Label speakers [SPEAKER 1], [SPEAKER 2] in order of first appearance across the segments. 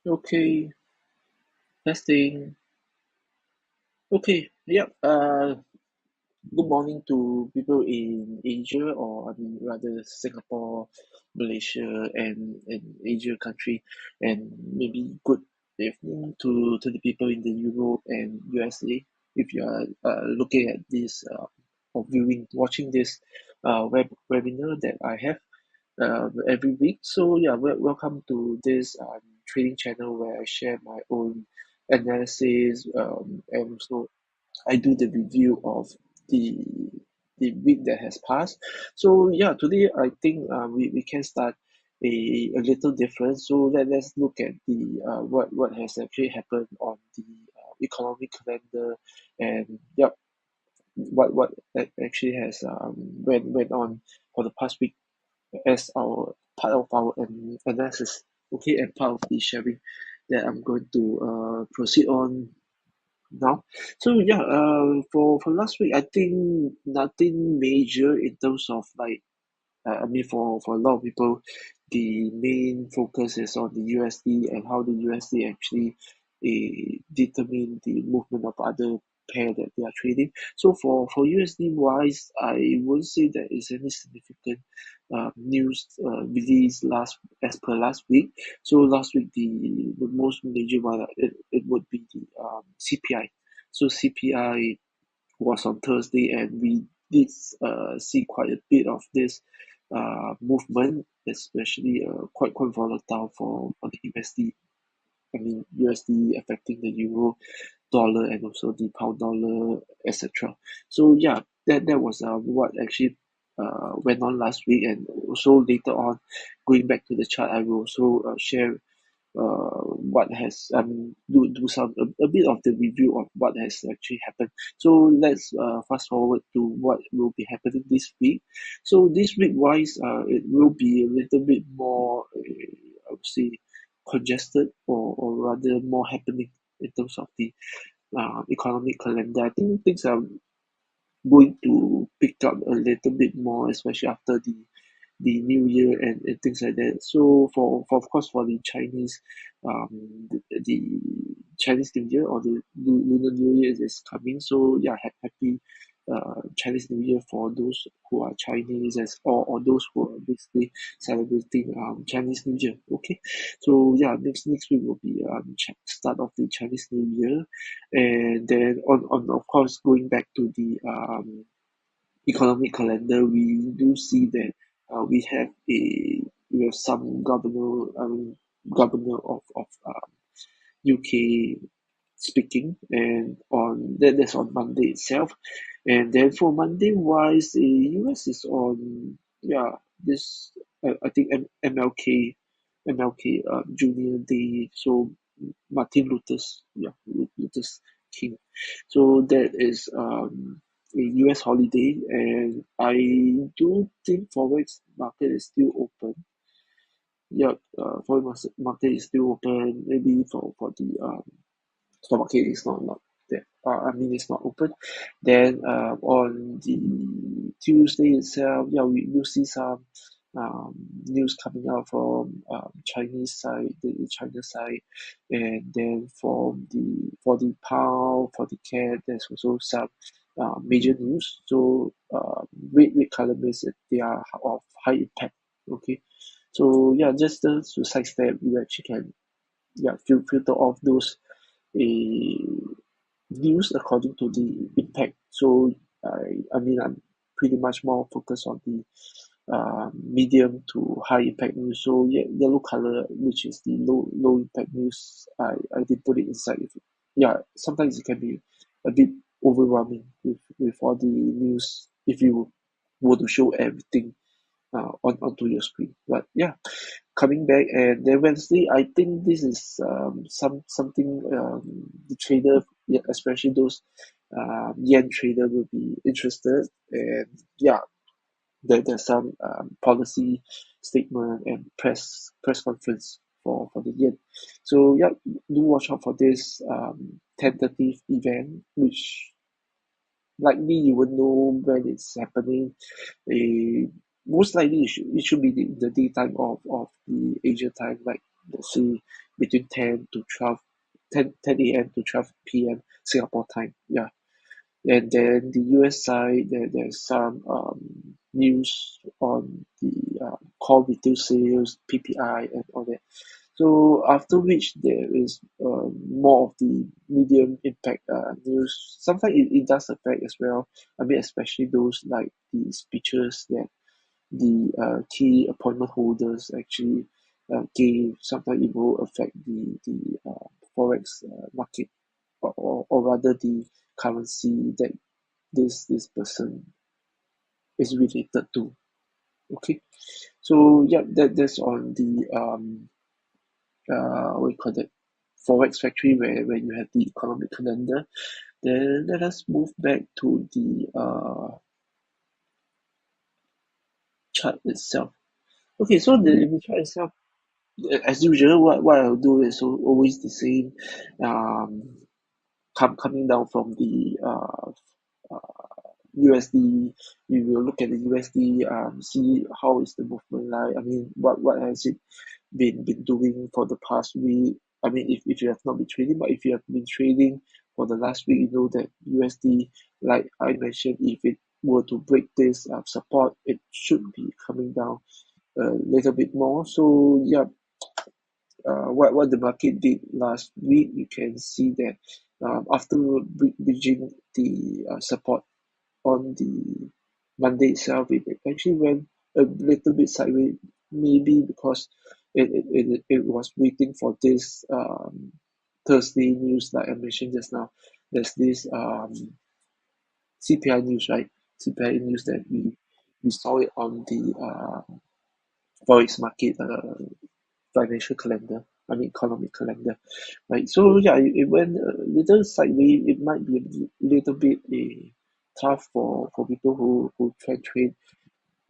[SPEAKER 1] Okay, testing. Okay, yep. Good morning to people in Asia, or I mean, rather Singapore, Malaysia, and Asia country, and maybe good evening to the people in the Europe and USA. If you are looking at this or watching this webinar that I have every week. So yeah, welcome to this trading channel where I share my own analysis and also I do the review of the the week that has passed. So yeah, today I think we can start a little different. So let's look at the what has actually happened on the economic calendar and yep what actually has went on for the past week as our part of our analysis, okay, and part of the sharing that I'm going to proceed on now. So yeah, for last week, I think nothing major in terms of like I mean, for a lot of people, the main focus is on the USD and how the USD actually determine the movement of other pair that they are trading. So for USD wise, I won't say that is any significant news released as per last week. So last week, the most major one it would be the CPI. So CPI was on Thursday, and we did see quite a bit of this movement, especially quite volatile for the USD. I mean USD affecting the euro, dollar, and also the pound dollar, etc. So yeah, that was what actually went on last week, and also later on, going back to the chart, I will also share what has do some a bit of the review of what has actually happened. So let's fast forward to what will be happening this week. So this week wise, it will be a little bit more I would say congested, or rather more happening in terms of the economic calendar. I think things are going to pick up a little bit more, especially after the New Year and things like that. So for of course for the Chinese, the Chinese New Year or the Lunar New Year is coming. So yeah, happy Chinese New Year for those who are Chinese or those who are basically celebrating Chinese New Year. Okay, so yeah, next week will be start of the Chinese New Year, and then on of course going back to the economic calendar, we do see that we have some governor of UK speaking, and that's on Monday itself, and then for Monday wise, the US is on this I think MLK Junior Day, so Martin Luther's King, so that is a US holiday, and I do think forex market is still open. Yeah, market is still open. Maybe for the stock market is not there. I mean it's not open. Then on the Tuesday itself, yeah, we do see some um, news coming out from Chinese side, the China side, and then for the pound, for the CAD, there's also some major news. So red color means that they are of high impact. Okay, so yeah, just to sidestep, you actually can filter off those news according to the impact. So I mean I'm pretty much more focused on the medium to high impact news. So yeah, yellow color, which is the low impact news, I did put it inside. Yeah, sometimes it can be a bit overwhelming with all the news if you were to show everything onto your screen. But yeah, coming back, and then Wednesday, I think this is something the trader, yeah, especially those yen trader will be interested, and yeah, there's some policy statement and press conference for the yen. So yeah, do watch out for this tentative event, which likely you will know when it's happening. Most likely it should be the daytime of the Asia time, like let's say between 10 a.m. to 12 p.m. Singapore time. Yeah. And then the US side, there's some news on the core retail sales, PPI, and all that. So after which there is more of the medium impact news. Sometimes it does affect as well. I mean, especially those like the speeches that the key appointment holders actually gave. Sometimes it will affect the forex market, or rather the currency that this person is related to. Okay, so yeah, that's on the what you call that, forex factory, where you have the economic calendar. Then let us move back to the chart itself. Okay, so the chart itself, as usual, what I'll do is always the same. Um, coming down from the USD, we will look at the USD, see how is the movement like. I mean, what has it been doing for the past week? I mean, if you have not been trading, but if you have been trading for the last week, you know that USD, like I mentioned, if it were to break this support, it should be coming down a little bit more. So yeah, what the market did last week, you can see that after bridging the support on the Monday itself, it actually went a little bit sideways, maybe because it was waiting for this Thursday news, like I mentioned just now. There's this CPI news, right? CPI news that we saw it on the forex market financial calendar, I mean economic calendar, right? So yeah, it went a little sideways. It might be a little bit tough for people who try trade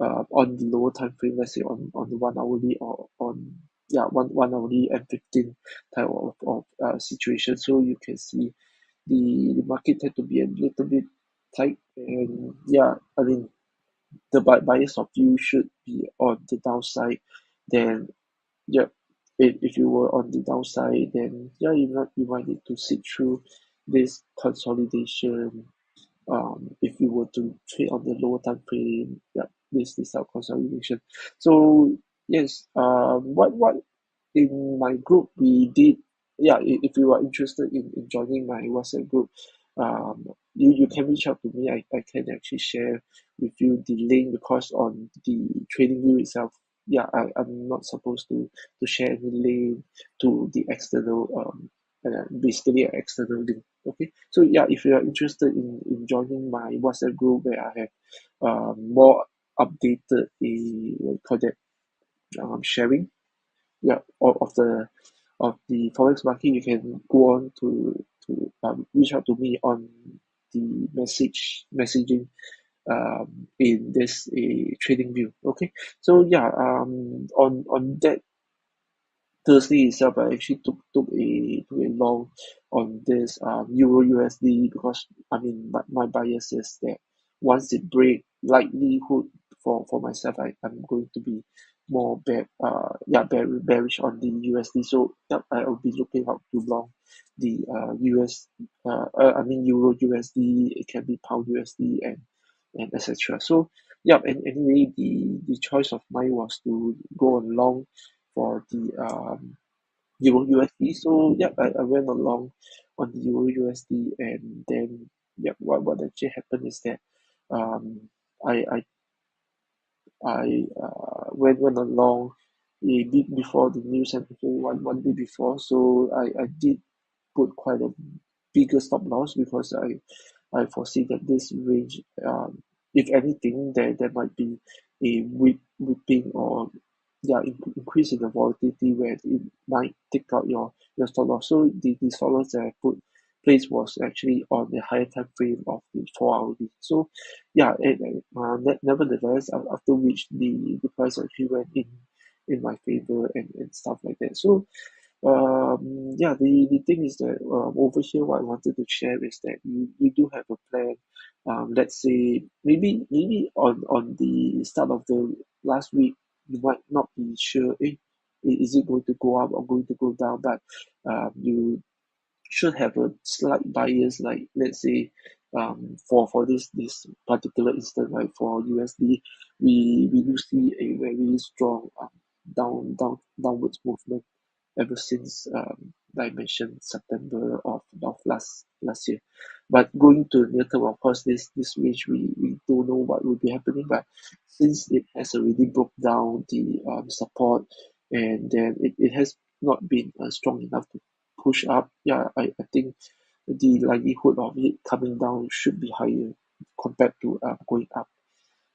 [SPEAKER 1] on the lower time frame, let's say on the 1 hourly, or on yeah one hourly and 15 type of situation. So you can see the market tend to be a little bit tight, and yeah, I mean the bias of view should be on the downside. Then yeah, if you were on the downside, then yeah, you might need to sit through this consolidation. If you were to trade on the lower time frame, yeah, this type of consolidation. So yes, what in my group we did, yeah, if you are interested in joining my WhatsApp group, you can reach out to me. I can actually share with you the link, because on the trading view itself, yeah, I'm not supposed to share any link to the external basically an external link. Okay, so yeah, if you are interested in joining my WhatsApp group, where I have more updated what you call that, sharing, yeah, of the forex market, you can go on to reach out to me on the messaging in this trading view. Okay, so yeah, on that Thursday itself, I actually took a long on this Euro USD, because I mean my bias is that once it break, likelihood for myself, I'm going to be more bearish on the USD. So yeah, I'll be looking out to long the US I mean Euro USD. It can be Pound USD, and etc. So yeah, and anyway, the choice of mine was to go on long for the Euro USD. So yeah, I went along on the Euro USD, and then yeah, what actually happened is that um I I I went along a bit before the news, and one day before. So I did put quite a bigger stop loss, because I foresee that this range, if anything, there might be a whipping, or yeah, increase in the volatility, where it might take out your stop loss. So the stop loss that I put place was actually on the higher time frame of the 4 hourly. So yeah, nevertheless, after which the price actually went in my favor, and stuff like that. So yeah, the thing is that over here, what I wanted to share is that you do have a plan. Let's say maybe on the start of the last week, you might not be sure. is it going to go up or going to go down, but you should have a slight bias, like let's say for this particular instance, like for USD, we do see a very strong downwards movement ever since like I mentioned September of last year. But going to near term, of course, this range we don't know what will be happening. But since it has already broke down the support, and then it has not been strong enough to push up, yeah, I think the likelihood of it coming down should be higher compared to going up.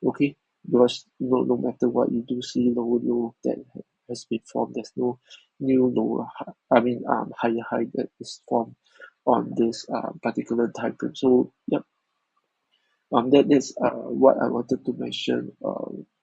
[SPEAKER 1] Okay, because no matter what, you do see lower low that has been formed. There's no new lower I mean higher high that is formed on this particular time frame. So yep, that's what I wanted to mention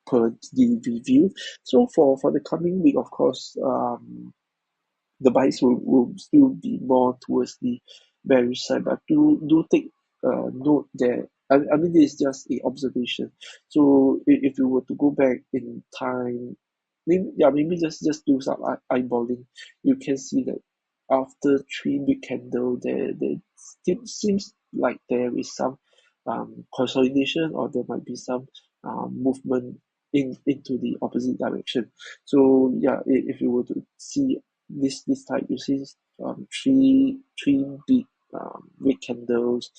[SPEAKER 1] per the review. So for the coming week, of course, the bias will still be more towards the bearish side, but do take note that I mean this is just a observation. So if you were to go back in time, maybe just do some eyeballing, you can see that after three big candle, there still seems like there is some consolidation, or there might be some movement into the opposite direction. So yeah, if you were to see this type, you see three big red candles,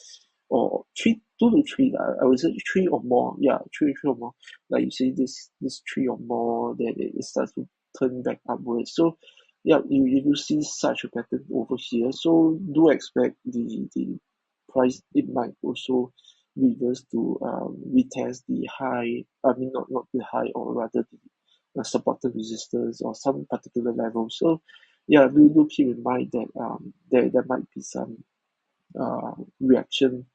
[SPEAKER 1] or two to three. I would say three or more. Yeah, three or more. Like you see this three or more, then it starts to turn back upwards. So yeah, you do see such a pattern over here. So do expect the price, it might also reverse to retest the high. I mean not the high, or rather the supported resistance or some particular level. So yeah, do keep in mind that there might be some reaction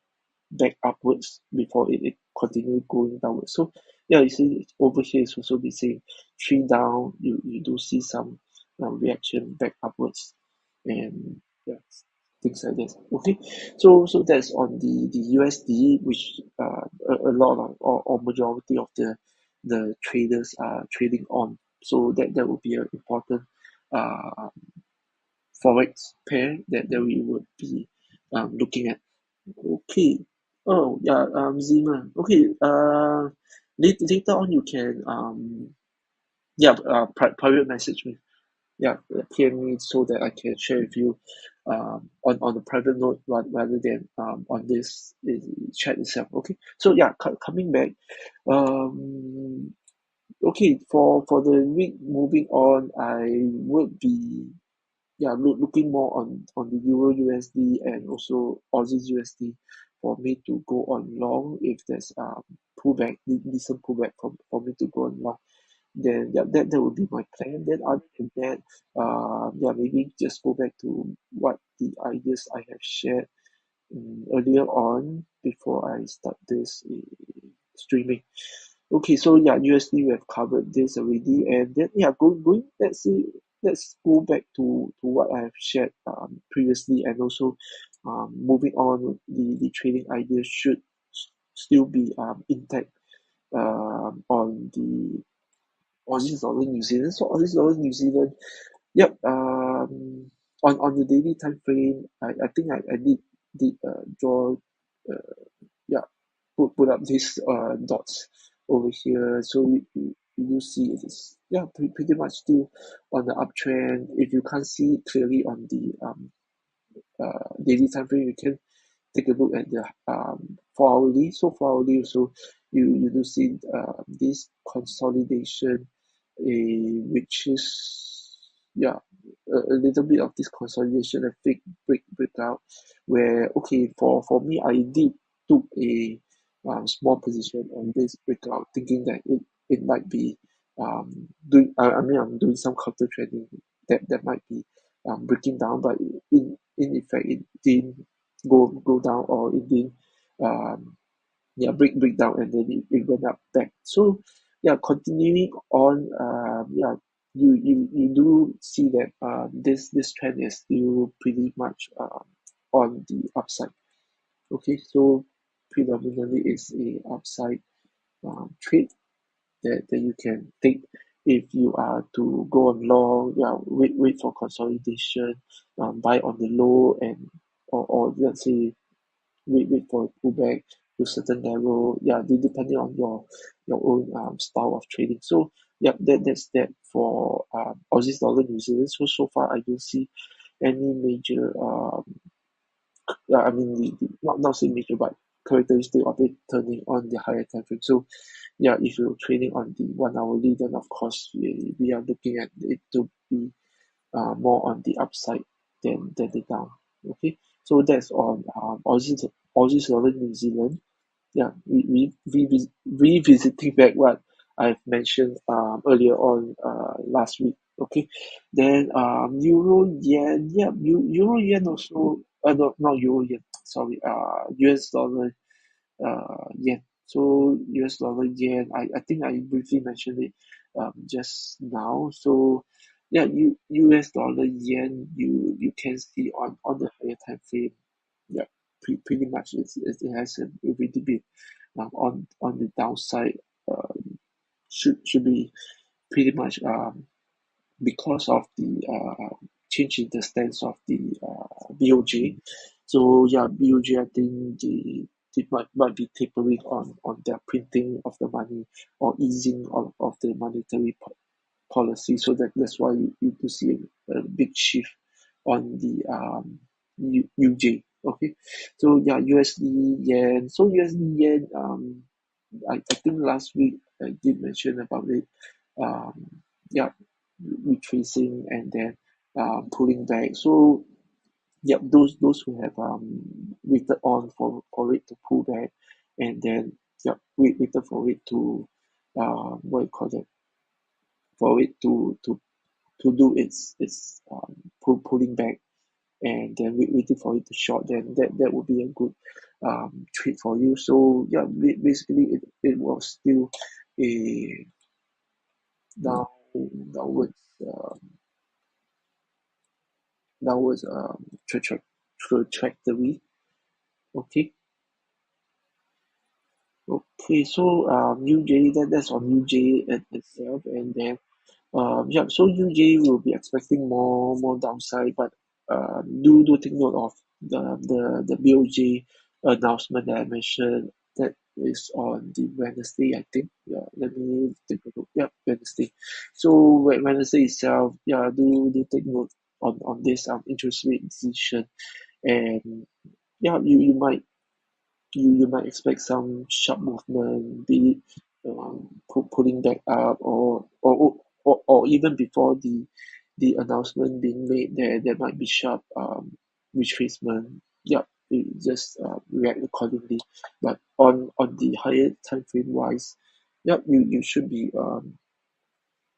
[SPEAKER 1] back upwards before it continue going downwards. So yeah, you see over here is also the same. Three down, you do see some reaction back upwards, and yeah, things like that. Okay, so that's on the USD, which a lot of, or majority of the traders are trading on. So that will be an important uh forex pair that we would be looking at. Okay. Oh yeah, Zima. Okay. Later on you can yeah private message me. Yeah, PM me so that I can share with you on the private note, rather than on this chat itself. Okay. So yeah, coming back. Um. Okay. For the week moving on, I would be looking more on the Euro USD and also Aussies USD for me to go on long if there's pullback, decent pullback for me to go on long. Then yeah, that would be my plan. Then other than that, maybe just go back to what the ideas I have shared earlier on before I start this streaming. Okay, so yeah, USD we have covered this already, and then yeah, going. Let's go back to what I have shared previously, and also moving on. The trading ideas should still be intact on the Aussie dollar New Zealand. So Aussie dollar New Zealand, yep. On the daily time frame, I think I did draw yeah put up these dots over here. So you see it is pretty much still on the uptrend. If you can't see it clearly on the daily time frame, you can take a look at the 4 hourly. So 4 hourly also, you do see this consolidation, which is a little bit of this consolidation, a big breakout, where okay, for me, I did took a small position on this breakout, thinking that it might be doing I mean I'm doing some counter trading that might be breaking down, but in effect it didn't go down, or it didn't break down, and then it went up back. So yeah, continuing on, you do see that this trend is still pretty much on the upside. Okay, so predominantly it's a upside trade that you can take, if you are to go on long, yeah, wait for consolidation, buy on the low, and or let's say wait for a pullback to certain level. Yeah, depending on your own style of trading. So yeah, that's that for Aussie dollar New Zealand. So far I don't see any major yeah, I mean not say major but characteristic of it turning on the higher time frame. So yeah, if you're trading on the 1 hourly, then of course we are looking at it to be more on the upside than the down. Okay, so that's on Aussie dollar New Zealand. Yeah, revisiting back what I've mentioned earlier on last week. Okay, then Euro Yen, yeah, Euro Yen also not Euro Yen, sorry, US dollar yen. So US dollar yen, I think I briefly mentioned it just now. So yeah, US dollar yen, you can see on the higher time frame. Yeah, pretty much it has a really bit on the downside. Should be pretty much because of the change in the stance of the BOJ. So yeah, BOJ, I think they might be tapering on their printing of the money or easing of the monetary policy. So that's why you do see a big shift on the UJ. Okay, so yeah, USD yen. So USD yen. I think last week I did mention about it. Yeah, retracing and then pulling back. So yeah, those who have waited on for it to pull back and then yeah, waited for it to what you call it, for it to do its pulling back and then waiting for it to short, then that would be a good trade for you. So yeah, basically it was still a down downwards um, downwards trajectory. Okay, okay. So UJ, that's on UJ itself, and then yeah. So UJ will be expecting more downside, but do take note of the BOJ announcement that I mentioned. That is on the Wednesday, I think. Yeah, let me take a look. Yeah, Wednesday. So Wednesday itself, yeah, do take note on this interest rate decision, and yeah, you might expect some sharp movement, be it pulling back up or even before the announcement being made, there might be sharp retracement. Yeah, you just react accordingly. But on the higher time frame wise, yeah, you should be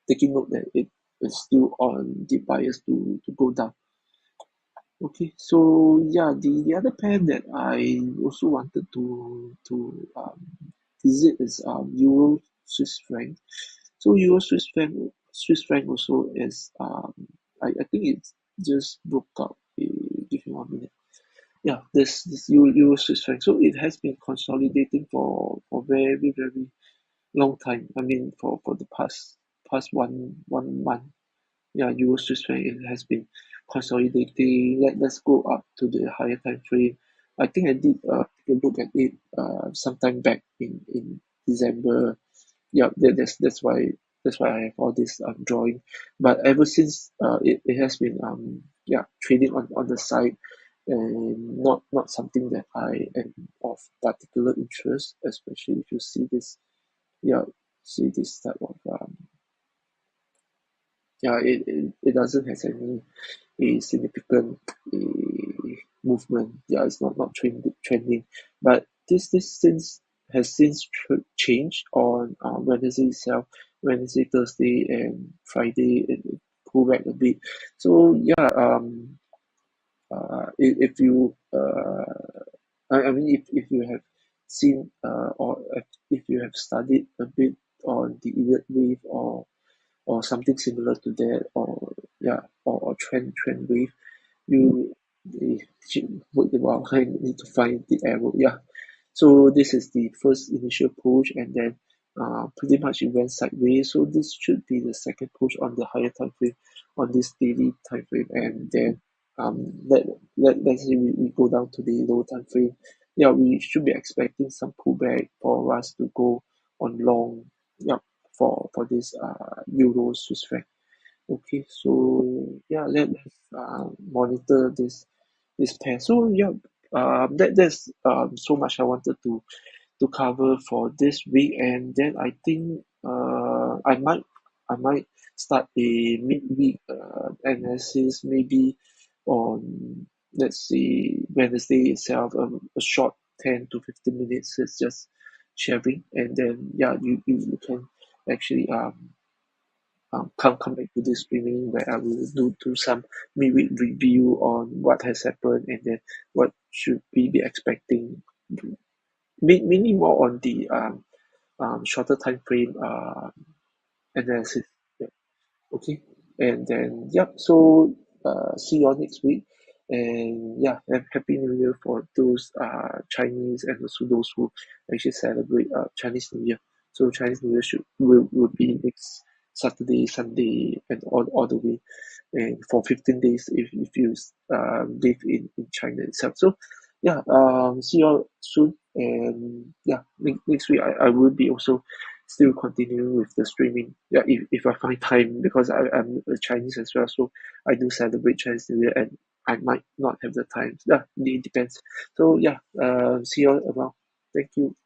[SPEAKER 1] taking note that it is still on the bias to go down. Okay, so yeah, the other pair that I also wanted to visit is Euro Swiss franc. So Euro Swiss franc also is I think it's just broke out. Give me 1 minute. Yeah, this Euro Swiss franc. So it has been consolidating for very long time. I mean for the past one month. Yeah, Euro Swiss franc it has been consolidating. Let's go up to the higher time frame. I think I did take a look at it sometime back in December. Yeah, that's why I have all this drawing. But ever since it has been yeah, trading on the side, and not something that I am of particular interest, especially if you see this, yeah, see this type of yeah, it doesn't have any a significant movement. Yeah, it's not trending, but this since has since changed on Wednesday itself. Wednesday, Thursday, and Friday it pulled back a bit. So yeah, if you I mean if you have seen or if you have studied a bit on the Elliott wave or something similar to that, or yeah, or trend wave, you wait a while. I need to find the arrow. Yeah, so this is the first initial push, and then pretty much it went sideways. So this should be the second push on the higher time frame on this daily time frame, and then let's say we go down to the low time frame. Yeah, we should be expecting some pullback for us to go on long. Yeah, for this euro Swiss franc. Okay, so yeah, let's monitor this pair. So yeah, that's so much I wanted to cover for this week, and then I think I might start a midweek analysis maybe on, let's say, Wednesday itself, a short 10 to 15 minutes. It's just sharing, and then yeah, you can actually come back to this streaming where I will do some midweek review on what has happened, and then what should we be expecting, mainly more on the shorter time frame analysis. Yeah. Okay. And then yep. So see you all next week. And yeah, happy New Year for those Chinese and also those who actually celebrate Chinese New Year. So Chinese New Year will be next Saturday, Sunday, and all the way, and for 15 days if you live in China itself. So yeah, see you all soon. And yeah, next week I will be also still continuing with the streaming. Yeah, if I find time, because I'm a Chinese as well, so I do celebrate Chinese New Year, and I might not have the time. Yeah, it depends. So yeah, see you all around. Thank you.